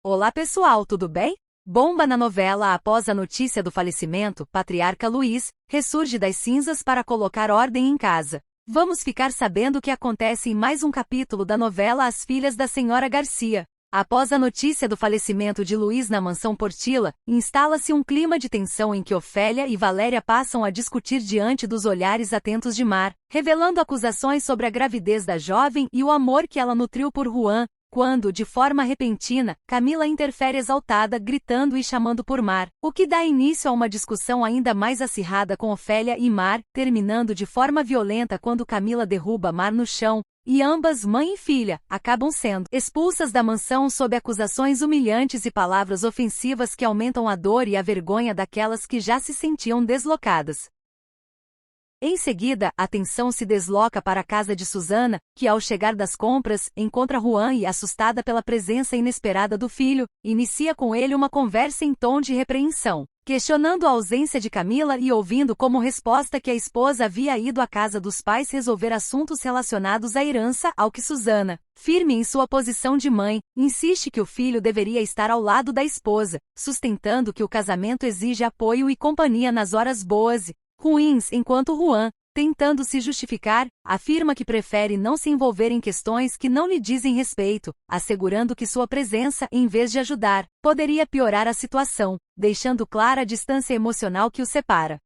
Olá pessoal, tudo bem? Bomba na novela. Após a notícia do falecimento, patriarca Luís ressurge das cinzas para colocar ordem em casa. Vamos ficar sabendo o que acontece em mais um capítulo da novela As Filhas da Senhora Garcia. Após a notícia do falecimento de Luís na mansão Portilla, instala-se um clima de tensão em que Ofélia e Valéria passam a discutir diante dos olhares atentos de Mar, revelando acusações sobre a gravidez da jovem e o amor que ela nutriu por Juan, quando, de forma repentina, Camila interfere exaltada, gritando e chamando por Mar, o que dá início a uma discussão ainda mais acirrada com Ofélia e Mar, terminando de forma violenta quando Camila derruba Mar no chão, e ambas, mãe e filha, acabam sendo expulsas da mansão sob acusações humilhantes e palavras ofensivas que aumentam a dor e a vergonha daquelas que já se sentiam deslocadas. Em seguida, a atenção se desloca para a casa de Susana, que ao chegar das compras, encontra Juan e, assustada pela presença inesperada do filho, inicia com ele uma conversa em tom de repreensão, questionando a ausência de Camila e ouvindo como resposta que a esposa havia ido à casa dos pais resolver assuntos relacionados à herança, ao que Susana, firme em sua posição de mãe, insiste que o filho deveria estar ao lado da esposa, sustentando que o casamento exige apoio e companhia nas horas boas e ruins, enquanto Juan, tentando se justificar, afirma que prefere não se envolver em questões que não lhe dizem respeito, assegurando que sua presença, em vez de ajudar, poderia piorar a situação, deixando clara a distância emocional que os separa.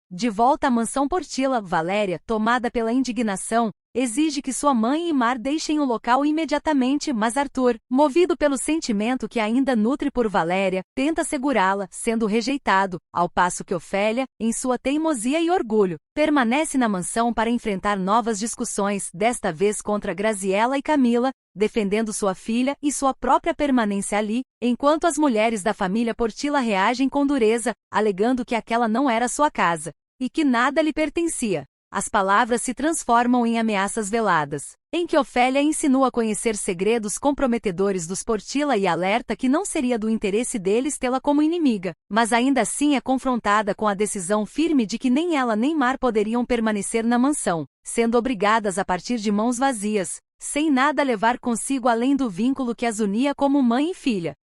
De volta à mansão Portilla, Valéria, tomada pela indignação, exige que sua mãe e Mar deixem o local imediatamente, mas Arthur, movido pelo sentimento que ainda nutre por Valéria, tenta segurá-la, sendo rejeitado, ao passo que Ofélia, em sua teimosia e orgulho, permanece na mansão para enfrentar novas discussões, desta vez contra Graziella e Camila, defendendo sua filha e sua própria permanência ali, enquanto as mulheres da família Portilla reagem com dureza, alegando que aquela não era sua casa, e que nada lhe pertencia. As palavras se transformam em ameaças veladas, em que Ofélia insinua conhecer segredos comprometedores dos Portilla e alerta que não seria do interesse deles tê-la como inimiga, mas ainda assim é confrontada com a decisão firme de que nem ela nem Mar poderiam permanecer na mansão, sendo obrigadas a partir de mãos vazias, sem nada levar consigo além do vínculo que as unia como mãe e filha.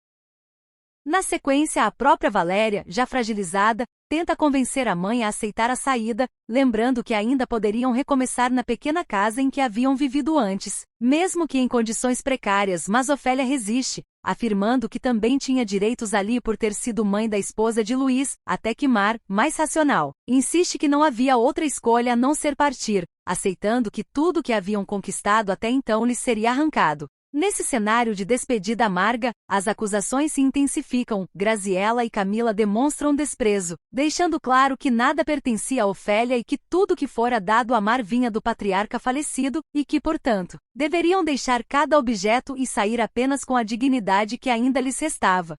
Na sequência, a própria Valéria, já fragilizada, tenta convencer a mãe a aceitar a saída, lembrando que ainda poderiam recomeçar na pequena casa em que haviam vivido antes, mesmo que em condições precárias, mas Ofélia resiste, afirmando que também tinha direitos ali por ter sido mãe da esposa de Luís, até que Mar, mais racional, insiste que não havia outra escolha a não ser partir, aceitando que tudo que haviam conquistado até então lhes seria arrancado. Nesse cenário de despedida amarga, as acusações se intensificam, Graziella e Camila demonstram desprezo, deixando claro que nada pertencia a Ofélia e que tudo que fora dado a Mar vinha do patriarca falecido, e que, portanto, deveriam deixar cada objeto e sair apenas com a dignidade que ainda lhes restava.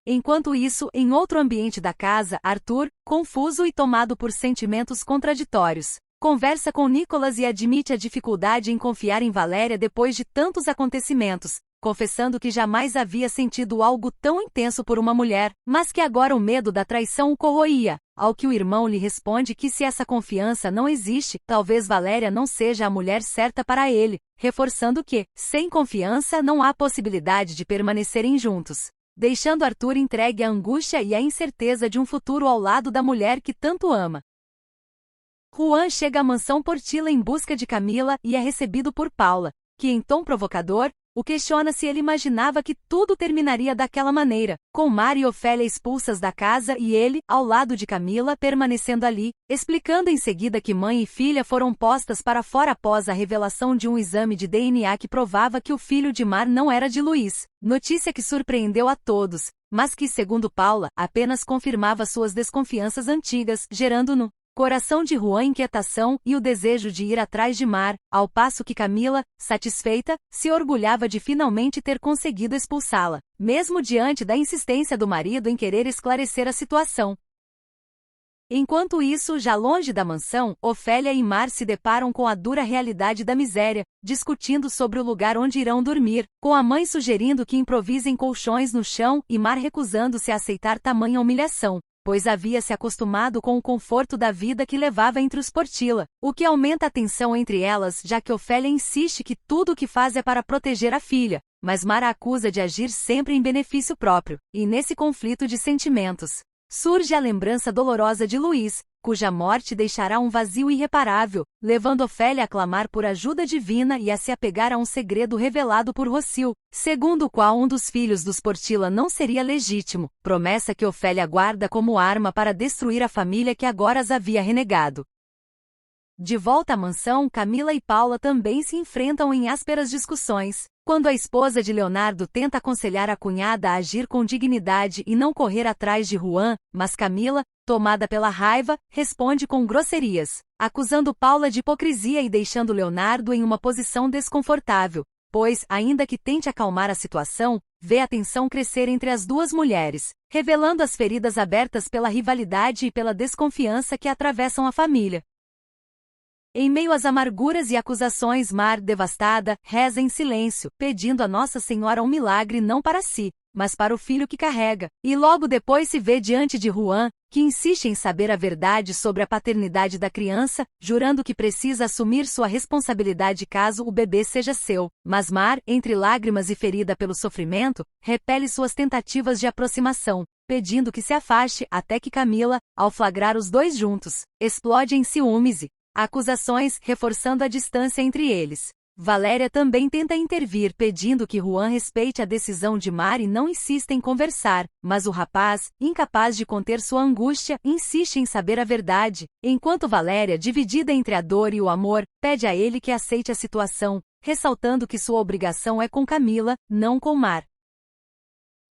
Enquanto isso, em outro ambiente da casa, Arthur, confuso e tomado por sentimentos contraditórios, conversa com Nicolas e admite a dificuldade em confiar em Valéria depois de tantos acontecimentos, confessando que jamais havia sentido algo tão intenso por uma mulher, mas que agora o medo da traição o corroía, ao que o irmão lhe responde que se essa confiança não existe, talvez Valéria não seja a mulher certa para ele, reforçando que, sem confiança não há possibilidade de permanecerem juntos, deixando Arthur entregue à angústia e à incerteza de um futuro ao lado da mulher que tanto ama. Juan chega à mansão Portilla em busca de Camila e é recebido por Paula, que em tom provocador, o questiona se ele imaginava que tudo terminaria daquela maneira, com Mar e Ofélia expulsas da casa e ele, ao lado de Camila, permanecendo ali, explicando em seguida que mãe e filha foram postas para fora após a revelação de um exame de DNA que provava que o filho de Mar não era de Luís, notícia que surpreendeu a todos, mas que, segundo Paula, apenas confirmava suas desconfianças antigas, gerando no coração de Juan inquietação e o desejo de ir atrás de Mar, ao passo que Camila, satisfeita, se orgulhava de finalmente ter conseguido expulsá-la, mesmo diante da insistência do marido em querer esclarecer a situação. Enquanto isso, já longe da mansão, Ofélia e Mar se deparam com a dura realidade da miséria, discutindo sobre o lugar onde irão dormir, com a mãe sugerindo que improvisem colchões no chão e Mar recusando-se a aceitar tamanha humilhação, pois havia se acostumado com o conforto da vida que levava entre os Portilla, o que aumenta a tensão entre elas já que Ofélia insiste que tudo o que faz é para proteger a filha, mas Mar a acusa de agir sempre em benefício próprio, e nesse conflito de sentimentos, surge a lembrança dolorosa de Luís, cuja morte deixará um vazio irreparável, levando Ofélia a clamar por ajuda divina e a se apegar a um segredo revelado por Rossio, segundo o qual um dos filhos dos Portilla não seria legítimo, promessa que Ofélia guarda como arma para destruir a família que agora as havia renegado. De volta à mansão, Camila e Paula também se enfrentam em ásperas discussões. Quando a esposa de Leonardo tenta aconselhar a cunhada a agir com dignidade e não correr atrás de Juan, mas Camila, tomada pela raiva, responde com grosserias, acusando Paula de hipocrisia e deixando Leonardo em uma posição desconfortável, pois, ainda que tente acalmar a situação, vê a tensão crescer entre as duas mulheres, revelando as feridas abertas pela rivalidade e pela desconfiança que atravessam a família. Em meio às amarguras e acusações, Mar, devastada, reza em silêncio, pedindo a Nossa Senhora um milagre não para si, mas para o filho que carrega, e logo depois se vê diante de Juan, que insiste em saber a verdade sobre a paternidade da criança, jurando que precisa assumir sua responsabilidade caso o bebê seja seu. Mas Mar, entre lágrimas e ferida pelo sofrimento, repele suas tentativas de aproximação, pedindo que se afaste até que Camila, ao flagrar os dois juntos, explode em ciúmes e acusações, reforçando a distância entre eles. Valéria também tenta intervir, pedindo que Juan respeite a decisão de Mar e não insista em conversar, mas o rapaz, incapaz de conter sua angústia, insiste em saber a verdade, enquanto Valéria, dividida entre a dor e o amor, pede a ele que aceite a situação, ressaltando que sua obrigação é com Camila, não com Mar.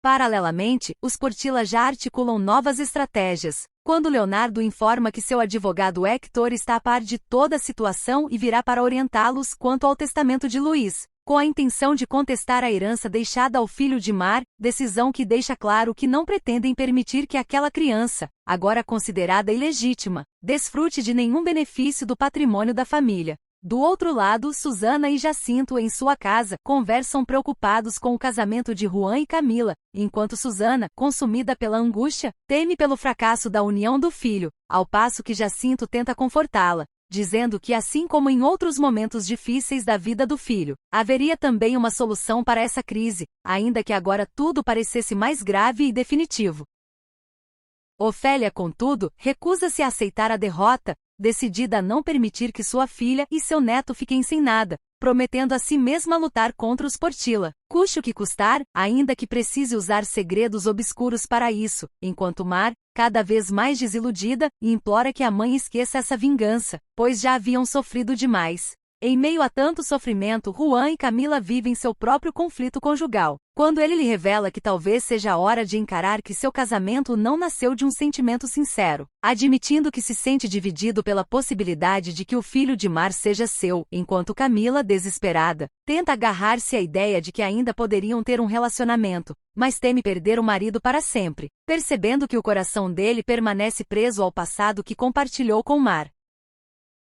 Paralelamente, os Portilla já articulam novas estratégias. Quando Leonardo informa que seu advogado Hector está a par de toda a situação e virá para orientá-los quanto ao testamento de Luís, com a intenção de contestar a herança deixada ao filho de Mar, decisão que deixa claro que não pretendem permitir que aquela criança, agora considerada ilegítima, desfrute de nenhum benefício do patrimônio da família. Do outro lado, Susana e Jacinto, em sua casa, conversam preocupados com o casamento de Juan e Camila, enquanto Susana, consumida pela angústia, teme pelo fracasso da união do filho, ao passo que Jacinto tenta confortá-la, dizendo que assim como em outros momentos difíceis da vida do filho, haveria também uma solução para essa crise, ainda que agora tudo parecesse mais grave e definitivo. Ofélia, contudo, recusa-se a aceitar a derrota, decidida a não permitir que sua filha e seu neto fiquem sem nada, prometendo a si mesma lutar contra os Portilla, custe o que custar, ainda que precise usar segredos obscuros para isso, enquanto Mar, cada vez mais desiludida, implora que a mãe esqueça essa vingança, pois já haviam sofrido demais. Em meio a tanto sofrimento, Juan e Camila vivem seu próprio conflito conjugal, quando ele lhe revela que talvez seja a hora de encarar que seu casamento não nasceu de um sentimento sincero, admitindo que se sente dividido pela possibilidade de que o filho de Mar seja seu, enquanto Camila, desesperada, tenta agarrar-se à ideia de que ainda poderiam ter um relacionamento, mas teme perder o marido para sempre, percebendo que o coração dele permanece preso ao passado que compartilhou com Mar.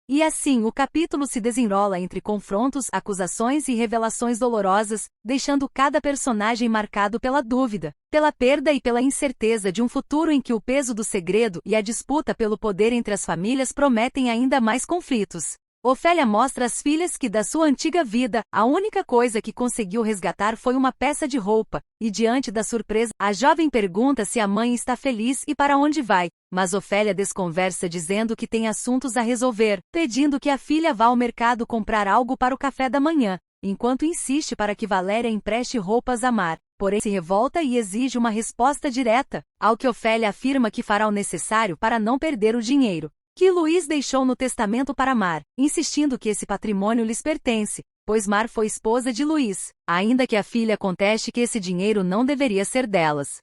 E assim o capítulo se desenrola entre confrontos, acusações e revelações dolorosas, deixando cada personagem marcado pela dúvida, pela perda e pela incerteza de um futuro em que o peso do segredo e a disputa pelo poder entre as famílias prometem ainda mais conflitos. Ofélia mostra às filhas que da sua antiga vida, a única coisa que conseguiu resgatar foi uma peça de roupa, e diante da surpresa, a jovem pergunta se a mãe está feliz e para onde vai, mas Ofélia desconversa dizendo que tem assuntos a resolver, pedindo que a filha vá ao mercado comprar algo para o café da manhã, enquanto insiste para que Valéria empreste roupas a Mar, porém se revolta e exige uma resposta direta, ao que Ofélia afirma que fará o necessário para não perder o dinheiro que Luís deixou no testamento para Mar, insistindo que esse patrimônio lhes pertence, pois Mar foi esposa de Luís, ainda que a filha conteste que esse dinheiro não deveria ser delas.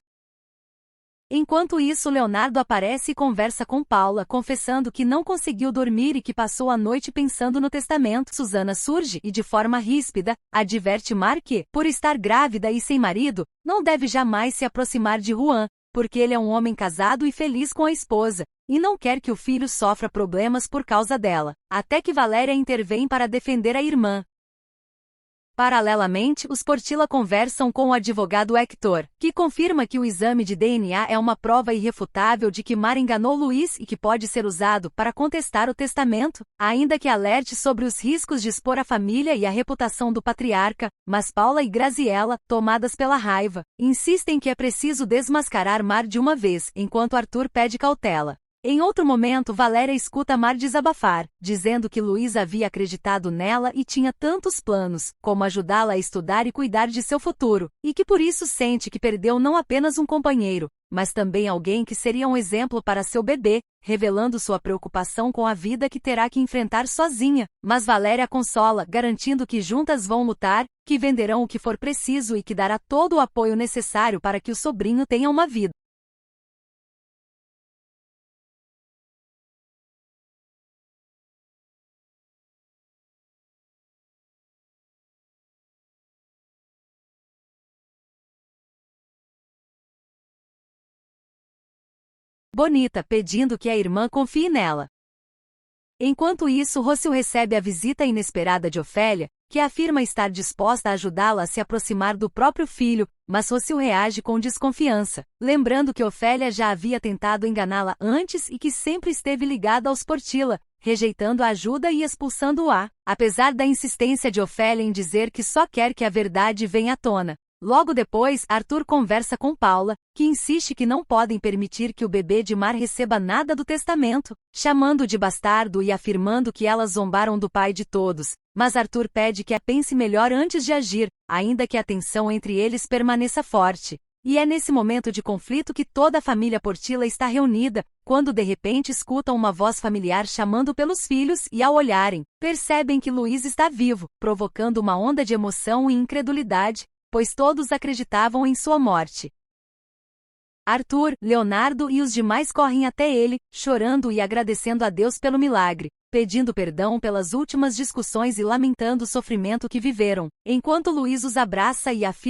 Enquanto isso, Leonardo aparece e conversa com Paula, confessando que não conseguiu dormir e que passou a noite pensando no testamento. Susana surge e, de forma ríspida, adverte Mar que, por estar grávida e sem marido, não deve jamais se aproximar de Juan, porque ele é um homem casado e feliz com a esposa, e não quer que o filho sofra problemas por causa dela, até que Valéria intervém para defender a irmã. Paralelamente, os Portilla conversam com o advogado Hector, que confirma que o exame de DNA é uma prova irrefutável de que Mar enganou Luiz e que pode ser usado para contestar o testamento, ainda que alerte sobre os riscos de expor a família e a reputação do patriarca, mas Paula e Graziella, tomadas pela raiva, insistem que é preciso desmascarar Mar de uma vez, enquanto Arthur pede cautela. Em outro momento, Valéria escuta Mar desabafar, dizendo que Luiz havia acreditado nela e tinha tantos planos, como ajudá-la a estudar e cuidar de seu futuro, e que por isso sente que perdeu não apenas um companheiro, mas também alguém que seria um exemplo para seu bebê, revelando sua preocupação com a vida que terá que enfrentar sozinha. Mas Valéria consola, garantindo que juntas vão lutar, que venderão o que for preciso e que dará todo o apoio necessário para que o sobrinho tenha uma vida bonita, pedindo que a irmã confie nela. Enquanto isso, Rossio recebe a visita inesperada de Ofélia, que afirma estar disposta a ajudá-la a se aproximar do próprio filho, mas Rossio reage com desconfiança, lembrando que Ofélia já havia tentado enganá-la antes e que sempre esteve ligada aos Portilla, rejeitando a ajuda e expulsando-a, apesar da insistência de Ofélia em dizer que só quer que a verdade venha à tona. Logo depois, Arthur conversa com Paula, que insiste que não podem permitir que o bebê de Mar receba nada do testamento, chamando-o de bastardo e afirmando que elas zombaram do pai de todos, mas Arthur pede que a pense melhor antes de agir, ainda que a tensão entre eles permaneça forte. E é nesse momento de conflito que toda a família Portilla está reunida, quando de repente escutam uma voz familiar chamando pelos filhos e ao olharem, percebem que Luiz está vivo, provocando uma onda de emoção e incredulidade, pois todos acreditavam em sua morte. Arthur, Leonardo e os demais correm até ele, chorando e agradecendo a Deus pelo milagre, pedindo perdão pelas últimas discussões e lamentando o sofrimento que viveram, enquanto Luiz os abraça e afirma